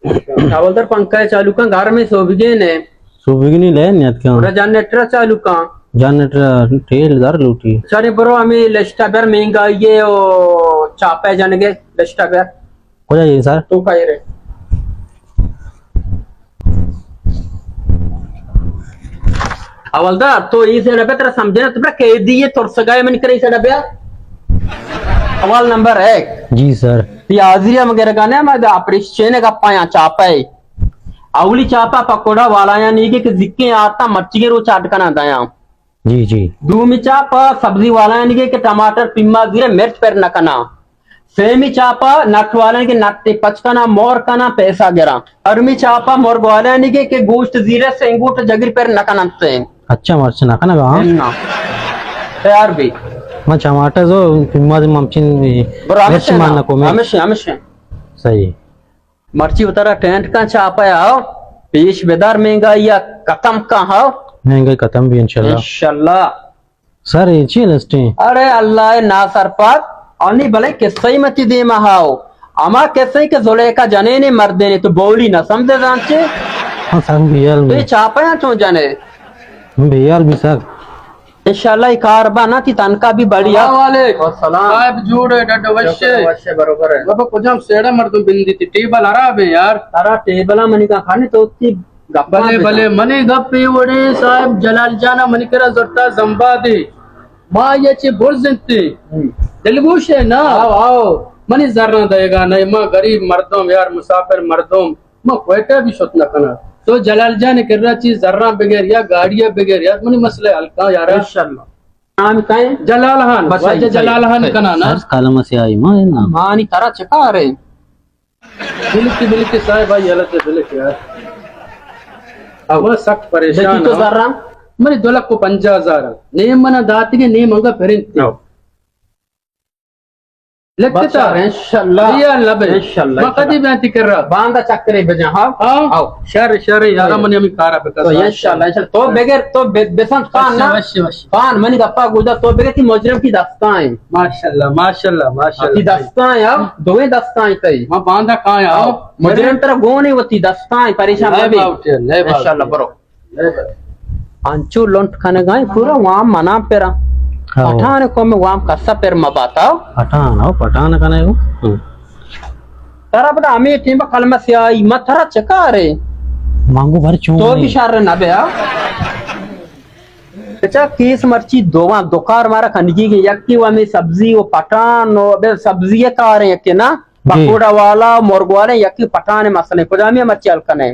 हवलदार पंखा चालू का घर में सोबिगे ने सोबिगनी ले न्यात क्या पूरा जनरेटर चालू का जनरेटर तेल दार लूटी चले बरो हमें लेस्टा बेर महंगा ये ओ चापे जानेगे लेस्टा बेर हो जाइए सर तू खाए रे हवलदार तो इसे डब्बे तेरा समझे ना तुमने कह दी ये तुर सगाए मन करे इसे डब्बे सवाल नंबर 1 जी सर ती आजिरिया वगैरह का ना मैं ऑपरेशन का पाया चापा है अवली चापा पकोड़ा वाला या नहीं कि जिक्के आता मच्छी के रो चाट का ना दया जी जी दूमी चापा सब्जी वाला यानी कि टमाटर पिम्मा जीरे मिर्च पर नकना सेमी चापा नट वाला यानी कि नट्टे पचकना मोर कना पैसा गिरा अरमी चापा मोर वाला यानी कि गोश्त जीरे सेंगूट जगरी पर नकना से अच्छा मर्च ना कना गा ना तैयार भी मैं टमाटर जो पिम्मा दे ममचिन मिर्च मारना को मैं हमेशा सही मर्ची उतारा टेंट का चापा आओ पेश बेदार महंगा या कतम का हो महंगाई खत्म भी इंशाल्लाह इंशाल्लाह सर ये चीज लिस्टे अरे अल्लाह ना सरपात अनि भले किसई मत दे महाओ अमा किसई के जोले का जने ने मर देने तो बोली ना समझे जानचे हां सर बियाल तो में ये चापया तो जाने बियाल भी सर इंशाल्लाह ये कारबा ना थी तनका भी बढ़िया वालेकुम सलाम साहब जोड़े डड वश्य बरोबर है बाबा कुछ सेड़ा मर्दों बिंदी थी टेबल खराब है यार तारा टेबला मनी का खाने तो उतनी भले भले मने गप्पे वडे साहेब जलाल जाना मनी करा जोरता जंबादी माँ ये चे बोल सकते दिलगोश है ना आओ आओ मनी जरना देगा नहीं माँ गरीब मर्दों यार मुसाफिर मर्दों माँ क्वेटा भी सोच न करना तो जलाल जान कर रहा चीज जर्रा बगैर या गाड़िया बगैर यार मनी मसले हल्का यार इंशाल्लाह नाम का है जलाल खान बस वाजे जलाल खान का ना सर कालम से आई मां ना मानी तारा चका रे बिल्कुल साहेब भाई हालत है बिल्कुल यार अब सख्त परेशान तो जर्रा మరి దొలకు 5000 నేను మన దాతికి నీ మంగ పెరింది లెక్కతా इंशाल्लाह या लबे इंशाल्लाह मकदी बेनती कर रहा बांधा चक्करे बजा हाँ आओ शर यार मन यमी कारा पे तो इंशाल्लाह तो बगैर तो बेसंत खान ना खान मनी गप्पा गुदा तो बगैर की मुजरम की दस्ताएं माशाल्लाह की दस्ताएं अब दोवें दस्ताएं कई मैं बांधा कहां आओ मुजरम तरह गोने होती दस्ताएं परेशान मत इंशाल्लाह बरो अंचू लोंट खाने गए पूरा वहां मना पेरा पठान को में वहां कसा पेर मबाताओ पठान का नहीं तारा बड़ा हमें टीम कलमा से आई मथरा चका रे मांगो भर चूं तो भी शार ना बे अच्छा केस मर्ची दोवा दुकार मारा खंडगी के यक्की वा में सब्जी वो पठान वो बे सब्जी का रहे यक्की ना पकोड़ा वाला मुर्ग वाले यक्की पठान मसले पजामी मर्ची अलकने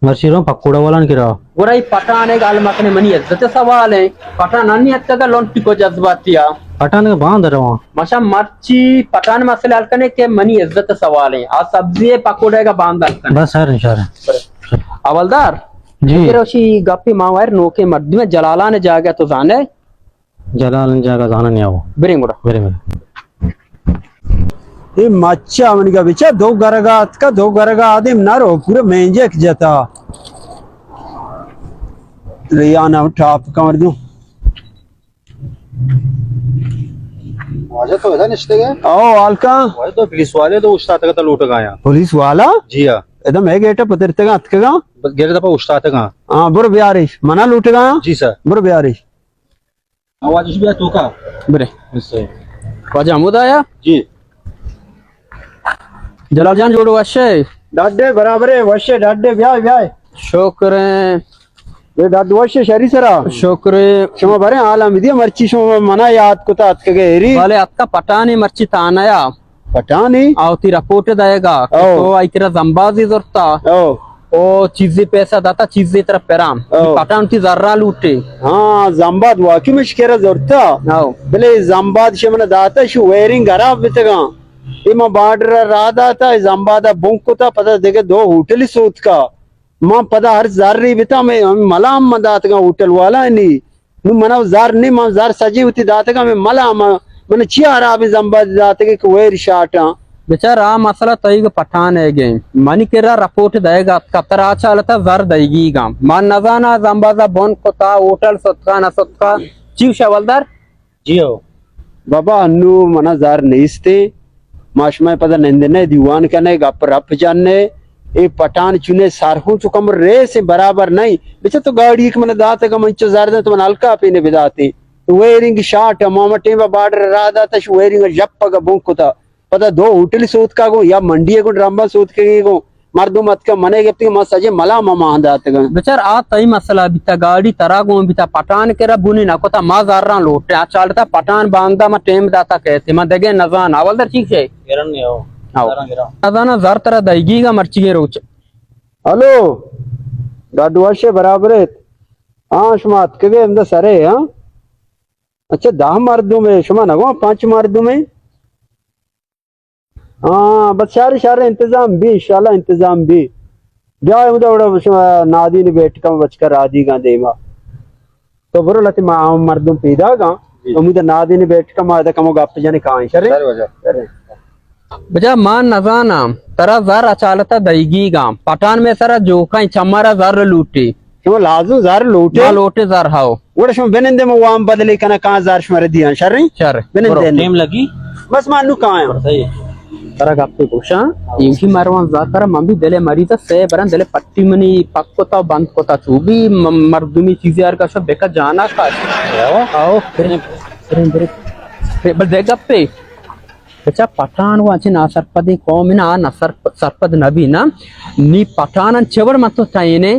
मर्शीरों पकोड़ा वाला नहीं रहा वराई पठान एक आल मकने मनी इज्जत सवाल है पठान अन्य अच्छा का लोंटी को जज्बातिया पठान के बांध रहा मशा मर्ची पठान मसले अलकने के मनी इज्जत सवाल है आज सब्जी पकोड़े का बांध अलकने बस सर इंशाल्लाह अवलदार जी रोशी गप्पी मावार नोके मर्दी में जलाला ने जागा तो जाने जलाल जागा जाना नहीं आओ बिरेंगुड़ा मेरे में ये मच्छा मन का बिचा दो गरगा आदि नारो पूरे मेंजे जाता रियाना टॉप कमर दूं आजा तो ऐसा निश्चित है आओ आलका वही तो पुलिस वाले तो उस्ताद का लूट गया पुलिस वाला जी हां एकदम है गेट पतरते का अतकेगा बस गेरे दफा उस्ताद का हां बुर बियारिश मना लूट गया जी सर बुर बियारिश आवाज भी तो का बिरे इससे ख्वाजा अहमद आया जी जलाल जान जोड़ो वशे डाडे बराबर है वशे डाडे ब्याह शुक्र ये डाड वशे शरी सरा शुक्र शमा बरे आलम दिया मर्ची शमा मना याद को तात के हेरी वाले अक्का पटाने मर्ची तानाया पता नहीं आवती रिपोर्ट दाएगा तो आई तेरा जंबाजी जरता ओ ओ चीजें पैसा दाता चीजें तेरा पेराम पटान ती जर्रा लूटे हाँ जंबाद वाक्यू में शिकेरा जोरता आओ बले जंबाद शमन दाता शु वेयरिंग खराब बितगा इमा बार्डर रादा था जंबादा बुंक था पता देखे दो होटल सूत का मां पता हर जारी बिता में मलाम दात का होटल वाला नहीं नु मना जार नहीं मां जार सजी होती दात का में मलाम मन चियारा भी जंबाद दात के वेर शाटा बेचारा मसला तई के पठान है गे मनी केरा रिपोर्ट देगा कतरा चालता जर देगी गाम मान नजाना जंबादा बोन कोता होटल सत्का न सत्का चीफ शवलदार जी हो बाबा अन्नू मना जार नहीं माशमा पता नंदने दीवान कने गप रप जाने ये पठान चुने सारखू तो कम रे से बराबर नहीं बेचा तो गाड़ी एक मन दाते का मंचो जार तो मन हल्का पीने बिदाते वेरिंग शॉट मामा टेबा बार्डर रादा था वेरिंग जप्पा का बुंक था पता दो होटल सूत का गो या मंडी को ड्रम्बा सूत के गो मर्दू मत का मने के मत सजे मला मामा दाते का बेचार आ तई मसला बिता गाड़ी तरा गो बिता पठान के बुनी ना कोता मा जाररा लोटे आ चालता पठान बांगदा मा टेम दाता कहते मा देगे नजान आवलदर ठीक है गिरन नहीं आओ नजाना जर तरह दईगी का मर्ची के रोच हेलो गाडू वाशे बराबर है हाँ शुमात के हमदा सरे हाँ अच्छा 10 मर्दों में शुमा ना 5 मर्दों में हाँ बस सारे इंतजाम भी इंशाल्लाह इंतजाम भी जाए मुझे बड़ा नादी ने बैठ कर बचकर आदि गा देवा तो बरो लते मर्दों पीदा गा तो मुझे नादी ने बैठ कर मादा कमो गप जाने कहां सरे बजा मान नजाना तरा जार अचालता दईगी गा पठान में सरा जो कहीं चमारा जार लूटे क्यों लाजू जार लोटे लोटे जार हाओ वड़ा शुम बेनंदे में वाम बदले कना कहां जार शुमारे दिया शर्री चर बेनंदे टेम लगी बस मानू कहां है सही तरा गप्पे कोशा इंकी मारवान जाकर मम्मी दले मरीजा से बरन दले पट्टी मनी पक्कोता बंद कोता चूबी मर्दुमी चीजें यार का सब बेका जाना का आओ फिर बल दे गप्पे बच्चा पठान वाचे ना सरपदे कौम ना ना सरपद नबी ना नी पठान चवर मत तायने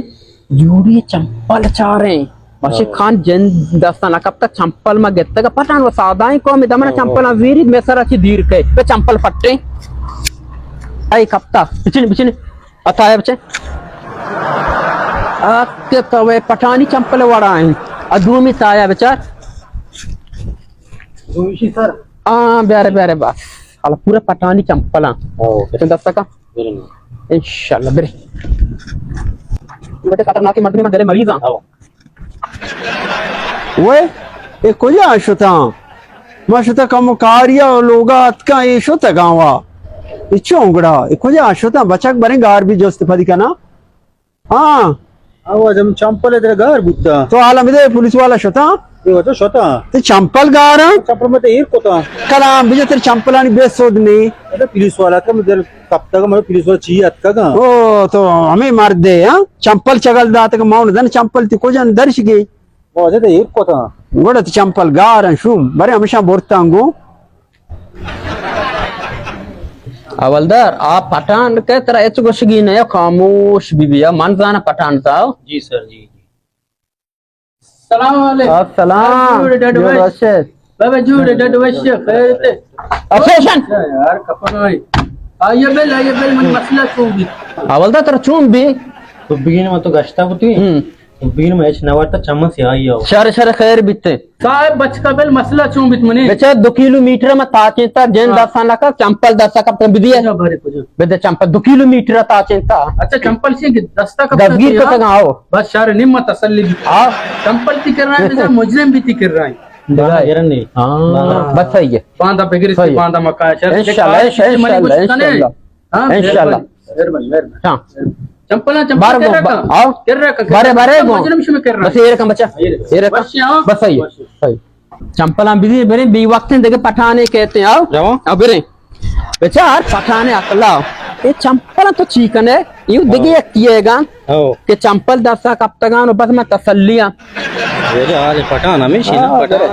यूरी चंपल चारे माशे खान जन दस्ताना कब तक चंपल में गेत्ता का पठान वो सादाई कौम दमना चंपल वीरी में सरा ची दीर के पे चंपल फट्टे आई कब तक बिचने अताए बच्चे आके तवे पठानी चंपल वाड़ा है अदूमी ताया बेचार दूसरी सर बेरे बस अला पूरा पठानी चंपला तो दस्ता का इंशाल्लाह बेरे बेटे खतरनाक के मर्द में दले मरीज आओ वे ए कोया आशुता मशुता कम कार्या लोगा अतका ये शुता गावा इचोंगड़ा ए कोया आशुता बचक बरे गार भी जोस्त फदी कना हां आवाज हम चंपल इधर घर बुद्धा तो आलम दे पुलिस वाला शुता ये होता शोता ते चंपल गार चंपल में तो एक कोता कलाम बिजे तेरे चंपलानी बेसोदनी अरे पुलिस वाला का मुझे कब तक मतलब पुलिस वाला चाहिए अतका का ओ तो हमें मार दे हां चंपल चगल दात का माउन दन चंपल ती को जन दर्श गई वो तो एक कोता गोड़त चंपल गार शुम बरे हमेशा बोरतांगो अवलदार आप पठान के तरह एच गोशगी ने खामोश बीबिया मन जाना पठान साहब जी सर जी सलाम वालेकुम अस्सलाम बाबा जूड़े डडवश्य खैरते अफेशन यार कपन भाई आइए बेल मन मसला चूंगी अवलदार तेरा चूम भी तो बिगिन में तो गश्ता होती तो बिगिन में एच नवाटा चम्मच से आई आओ शर खैर बिते साहब बचका बेल मसला चूं बित मने बेचा 2 किलोमीटर में ताचेता जन दसाना का चंपल दसा का बिदिया भरे कुछ बेदे चंपल 2 किलोमीटर ताचेता अच्छा चंपल से दस्ता का दसगीर को तक आओ बस शार निम्मा तसल्ली भी आओ चंपल ती कर रहा है मुजरिम भी ती कर रहा है गिरन नहीं हां बस सही है बांधा बेगरी से बांधा मका शर इंशाल्लाह मेहरबानी हां चंपला बार आओ कर रहा बारे मुजरिम शुमे कर रहा बस ये रकम बच्चा ये रकम बस सही है सही चंपला बिदी बेरे बी वक्त देखे पठाने कहते हैं आओ जाओ अब बेरे बेचार पठाने अकला ये चंपल तो चिकन है यू देखिए किएगा हो कि चंपल दसा कब तक बस मैं तसल्लियां ये आज पठान हमेशा ना पठान